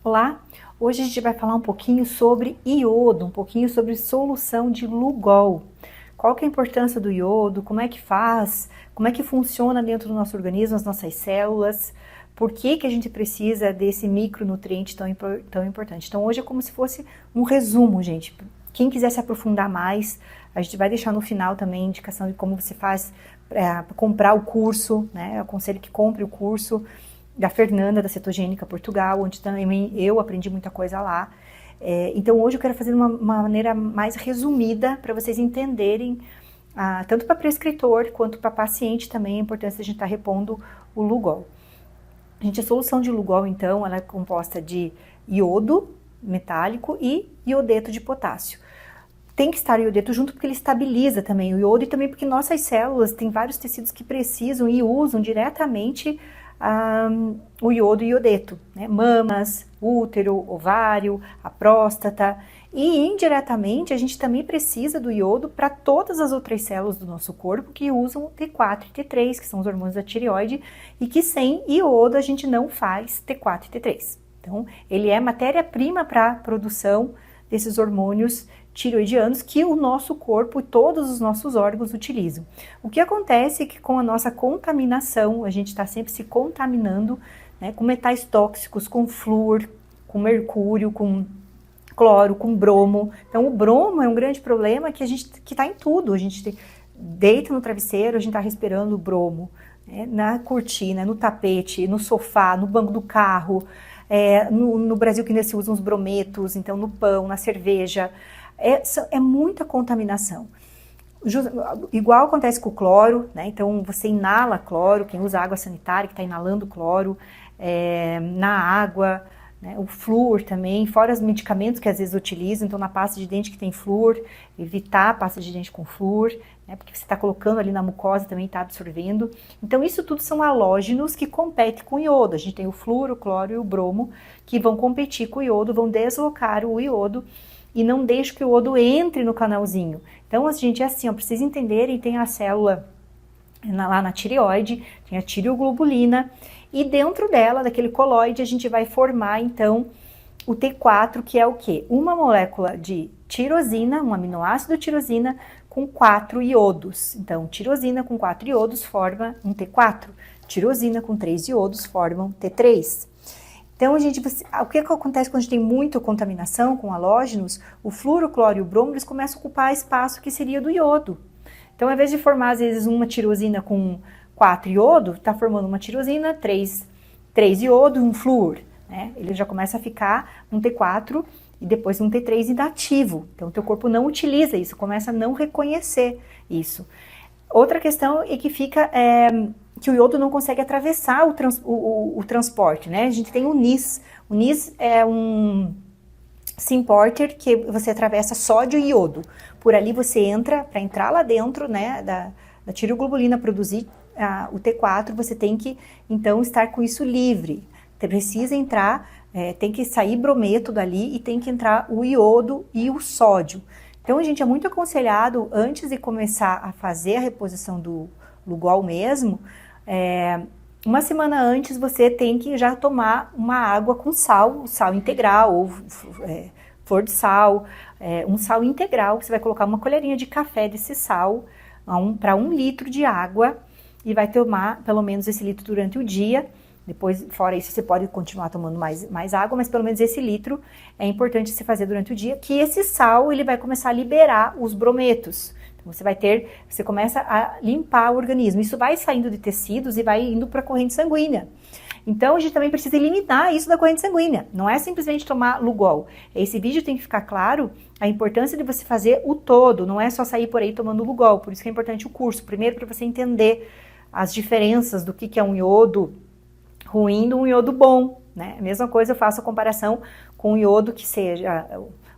Olá, hoje a gente vai falar um pouquinho sobre iodo, um pouquinho sobre solução de Lugol. Qual que é a importância do iodo, como é que faz, como é que funciona dentro do nosso organismo, as nossas células, por que que a gente precisa desse micronutriente tão importante. Então hoje é como se fosse um resumo, gente. Quem quiser se aprofundar mais, a gente vai deixar no final também a indicação de como você faz para comprar o curso, né? Eu aconselho que compre o curso da Fernanda, da Cetogênica Portugal, onde também eu aprendi muita coisa lá. Então hoje eu quero fazer de uma maneira mais resumida para vocês entenderem, tanto para prescritor quanto para paciente também, a importância de a gente estar repondo o Lugol. A solução de Lugol, então, ela é composta de iodo metálico e iodeto de potássio. Tem que estar o iodeto junto porque ele estabiliza também o iodo e também porque nossas células, tem vários tecidos que precisam e usam diretamente o iodo e iodeto, né? Mamas, útero, ovário, a próstata, e indiretamente a gente também precisa do iodo para todas as outras células do nosso corpo que usam T4 e T3, que são os hormônios da tireoide, e que sem iodo a gente não faz T4 e T3. Então, ele é matéria-prima para a produção desses hormônios tireoidianos que o nosso corpo e todos os nossos órgãos utilizam. O que acontece é que com a nossa contaminação, a gente está sempre se contaminando, né, com metais tóxicos, com flúor, com mercúrio, com cloro, com bromo. Então o bromo é um grande problema que está em tudo. A gente deita no travesseiro, a gente está respirando bromo, né, na cortina, no tapete, no sofá, no banco do carro. No Brasil que ainda se usam os brometos, então no pão, na cerveja. É muita contaminação. Igual acontece com o cloro, né? Então você inala cloro, quem usa água sanitária que está inalando cloro na água, né? O flúor também, fora os medicamentos que às vezes utilizam, então na pasta de dente que tem flúor, evitar a pasta de dente com flúor, né? Porque você está colocando ali na mucosa também está absorvendo. Então isso tudo são halógenos que competem com o iodo. A gente tem o flúor, o cloro e o bromo que vão competir com o iodo, vão deslocar o iodo e não deixa que o iodo entre no canalzinho. Então, a gente é assim, ó, precisa entenderem, tem a célula lá na tireoide, tem a tireoglobulina, e dentro dela, daquele coloide, a gente vai formar, então, o T4, que é o quê? Uma molécula de tirosina, um aminoácido tirosina, com 4 iodos. Então, tirosina com 4 iodos forma um T4, tirosina com 3 iodos forma um T3. Então, o que acontece quando a gente tem muita contaminação com halógenos? O flúor, o cloro e o bromo, eles começam a ocupar espaço que seria do iodo. Então, ao invés de formar, às vezes, uma tirosina com 4 iodo, está formando uma tirosina, 3 iodo e um flúor, né? Ele já começa a ficar um T4 e depois um T3 inativo. Então, o teu corpo não utiliza isso, começa a não reconhecer isso. Outra questão é que fica... que o iodo não consegue atravessar o transporte, né? A gente tem o NIS. O NIS é um Symporter que você atravessa sódio e iodo. Por ali você entra, para entrar lá dentro, né, da tireoglobulina produzir o T4, você tem que, então, estar com isso livre. Você precisa entrar, tem que sair brometo dali e tem que entrar o iodo e o sódio. Então, a gente é muito aconselhado, antes de começar a fazer a reposição do Lugol mesmo, uma semana antes você tem que já tomar uma água com sal integral, ou flor de sal, um sal integral, você vai colocar uma colherinha de café desse sal para 1 litro de água e vai tomar pelo menos esse litro durante o dia. Depois, fora isso, você pode continuar tomando mais água, mas pelo menos esse litro é importante você fazer durante o dia, que esse sal ele vai começar a liberar os brometos. Você começa a limpar o organismo. Isso vai saindo de tecidos e vai indo para a corrente sanguínea. Então, a gente também precisa eliminar isso da corrente sanguínea. Não é simplesmente tomar Lugol. Esse vídeo tem que ficar claro a importância de você fazer o todo. Não é só sair por aí tomando Lugol. Por isso que é importante o curso. Primeiro, para você entender as diferenças do que é um iodo ruim de um iodo bom, né? A mesma coisa eu faço a comparação com um iodo que seja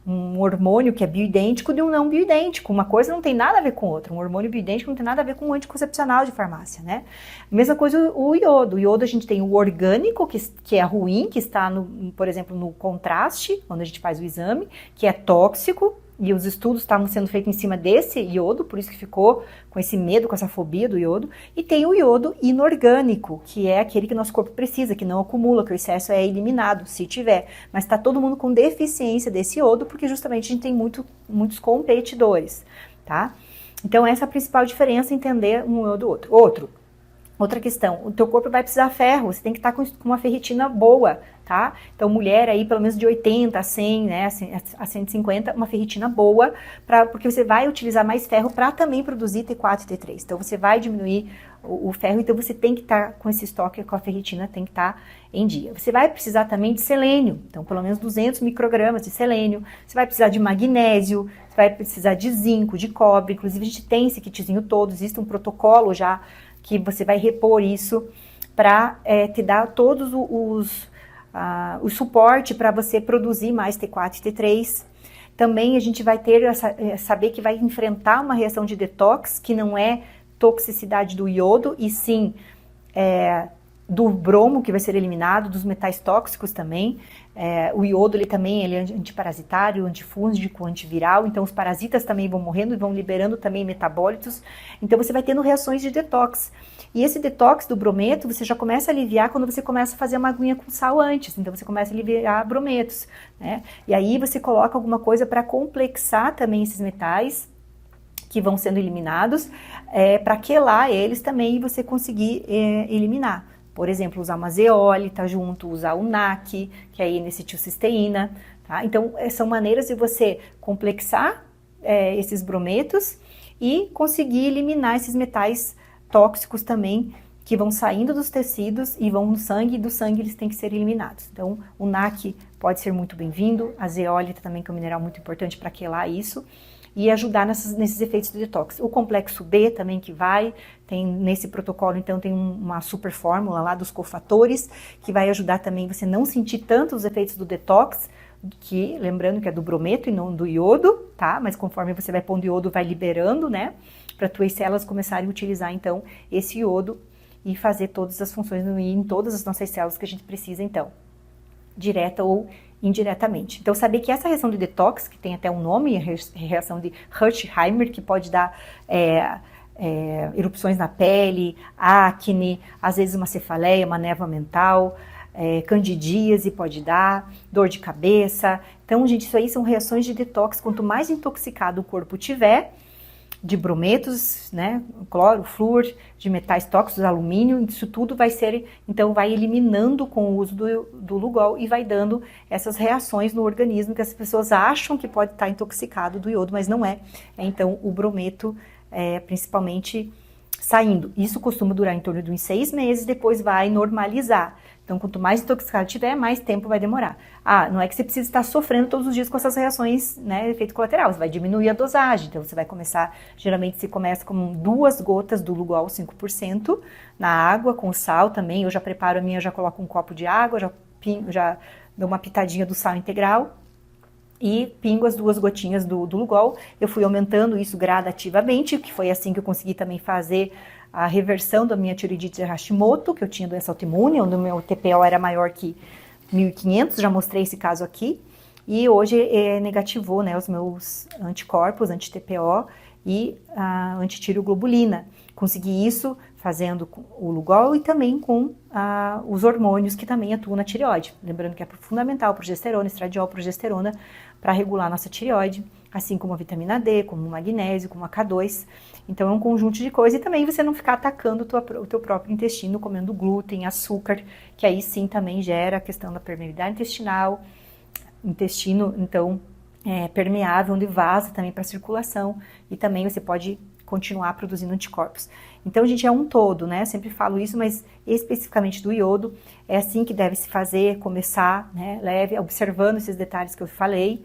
um hormônio que é bioidêntico de um não bioidêntico. Uma coisa não tem nada a ver com outra. Um hormônio bioidêntico não tem nada a ver com um anticoncepcional de farmácia, né? Mesma coisa o iodo. O iodo a gente tem o orgânico, que é ruim, que está, por exemplo, no contraste, quando a gente faz o exame, que é tóxico, e os estudos estavam sendo feitos em cima desse iodo, por isso que ficou com esse medo, com essa fobia do iodo. E tem o iodo inorgânico, que é aquele que nosso corpo precisa, que não acumula, que o excesso é eliminado, se tiver. Mas está todo mundo com deficiência desse iodo, porque justamente a gente tem muitos competidores, tá? Então essa é a principal diferença, entender um iodo do outro. Outra questão, o teu corpo vai precisar de ferro, você tem que estar com uma ferritina boa, tá? Então, mulher aí, pelo menos de 80 a 100, né, a 150, uma ferritina boa, porque você vai utilizar mais ferro para também produzir T4 e T3. Então, você vai diminuir o ferro, então você tem que estar com esse estoque, com a ferritina, tem que estar em dia. Você vai precisar também de selênio, então, pelo menos 200 microgramas de selênio. Você vai precisar de magnésio, você vai precisar de zinco, de cobre, inclusive a gente tem esse kitzinho todo, existe um protocolo já, que você vai repor isso para te dar todos o suporte para você produzir mais T4 e T3. Também a gente vai ter saber que vai enfrentar uma reação de detox, que não é toxicidade do iodo, e sim do bromo, que vai ser eliminado, dos metais tóxicos também. O iodo ele também ele é antiparasitário, antifúngico, antiviral, então os parasitas também vão morrendo e vão liberando também metabólitos, então você vai tendo reações de detox. E esse detox do brometo, você já começa a aliviar quando você começa a fazer uma aguinha com sal antes, então você começa a aliviar brometos, né? E aí você coloca alguma coisa para complexar também esses metais, que vão sendo eliminados, para quelar eles também e você conseguir eliminar. Por exemplo, usar uma zeólita junto, usar o NAC, que é a N-acetilcisteína, tá? Então, são maneiras de você complexar esses brometos e conseguir eliminar esses metais tóxicos também, que vão saindo dos tecidos e vão no sangue, e do sangue eles têm que ser eliminados. Então, o NAC pode ser muito bem-vindo, a zeólita também, que é um mineral muito importante para quelar isso, e ajudar nesses efeitos do detox. O complexo B também que tem nesse protocolo, então tem uma super fórmula lá dos cofatores, que vai ajudar também você não sentir tanto os efeitos do detox, que lembrando que é do brometo e não do iodo, tá? Mas conforme você vai pondo iodo, vai liberando, né? Para tuas células começarem a utilizar então esse iodo e fazer todas as funções em todas as nossas células que a gente precisa então, direta ou indiretamente. Então, saber que essa reação de detox, que tem até um nome, reação de Hersheimer, que pode dar erupções na pele, acne, às vezes uma cefaleia, uma névoa mental, candidíase pode dar, dor de cabeça. Então, gente, isso aí são reações de detox. Quanto mais intoxicado o corpo tiver, de brometos, né, cloro, flúor, de metais tóxicos, alumínio, isso tudo vai ser, então vai eliminando com o uso do Lugol e vai dando essas reações no organismo que as pessoas acham que pode estar intoxicado do iodo, mas não é. Então o brometo principalmente saindo. Isso costuma durar em torno de uns 6 meses, depois vai normalizar. Então, quanto mais intoxicado tiver, mais tempo vai demorar. Não é que você precisa estar sofrendo todos os dias com essas reações, né, efeito colateral. Você vai diminuir a dosagem. Então, você vai começar, geralmente se começa com 2 gotas do Lugol 5% na água, com sal também. Eu já preparo a minha, já coloco um copo de água, já dou uma pitadinha do sal integral e pingo as 2 gotinhas do Lugol. Eu fui aumentando isso gradativamente, que foi assim que eu consegui também fazer a reversão da minha tireoidite de Hashimoto, que eu tinha doença autoimune, onde o meu TPO era maior que 1.500, já mostrei esse caso aqui, e hoje negativou, né, os meus anticorpos, anti-TPO e a antitireoglobulina. Consegui isso fazendo o Lugol e também com os hormônios que também atuam na tireoide. Lembrando que é fundamental progesterona, estradiol, progesterona, para regular a nossa tireoide, assim como a vitamina D, como o magnésio, como a K2. Então é um conjunto de coisas e também você não ficar atacando o teu próprio intestino, comendo glúten, açúcar, que aí sim também gera a questão da permeabilidade intestinal, intestino então permeável, onde vaza também para a circulação e também você pode continuar produzindo anticorpos. Então, gente, é um todo, né? Eu sempre falo isso, mas especificamente do iodo, é assim que deve se fazer, começar, né? Leve, observando esses detalhes que eu falei,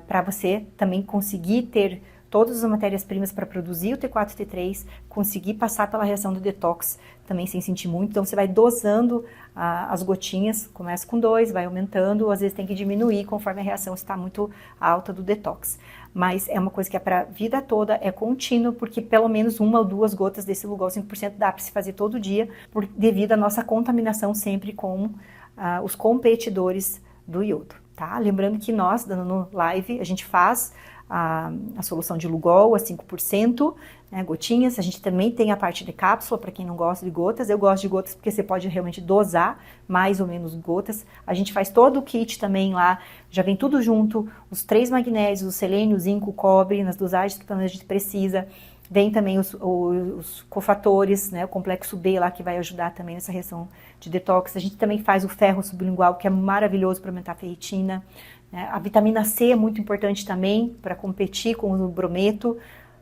para você também conseguir ter todas as matérias-primas para produzir o T4 e T3, conseguir passar pela reação do detox também sem sentir muito. Então, você vai dosando as gotinhas, começa com 2, vai aumentando, às vezes tem que diminuir conforme a reação está muito alta do detox. Mas é uma coisa que é para a vida toda, é contínuo, porque pelo menos 1 ou 2 gotas desse Lugol 5% dá para se fazer todo dia, devido à nossa contaminação sempre com os competidores do iodo, tá? Lembrando que nós, dando no live, a gente faz a solução de Lugol a 5%, né, gotinhas. A gente também tem a parte de cápsula, para quem não gosta de gotas. Eu gosto de gotas porque você pode realmente dosar mais ou menos gotas. A gente faz todo o kit também lá, já vem tudo junto, os 3 magnésios, o selênio, o zinco, o cobre, nas dosagens que a gente precisa. Vem também os cofatores, né, o complexo B lá, que vai ajudar também nessa reação de detox. A gente também faz o ferro sublingual, que é maravilhoso para aumentar a ferritina. Né? A vitamina C é muito importante também para competir com o brometo.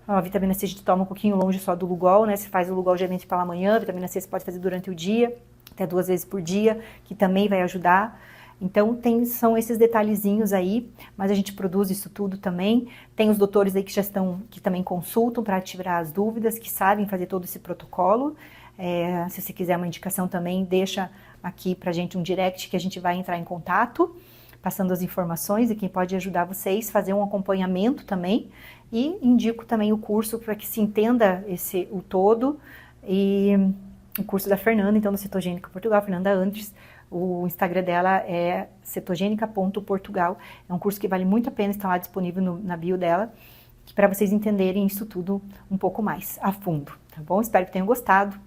A vitamina C a gente toma um pouquinho longe só do Lugol, né? Você faz o Lugol geralmente pela manhã, a vitamina C você pode fazer durante o dia, até 2 vezes por dia, que também vai ajudar. Então, são esses detalhezinhos aí, mas a gente produz isso tudo também. Tem os doutores aí que também consultam para tirar as dúvidas, que sabem fazer todo esse protocolo. Se você quiser uma indicação também, deixa aqui pra gente um direct que a gente vai entrar em contato, passando as informações, e quem pode ajudar vocês a fazer um acompanhamento também. E indico também o curso para que se entenda o todo, e o curso da Fernanda, então, do Cetogênica Portugal, Fernanda Andres. O Instagram dela é cetogênica.portugal. É um curso que vale muito a pena, está lá disponível na bio dela, para vocês entenderem isso tudo um pouco mais a fundo, tá bom? Espero que tenham gostado.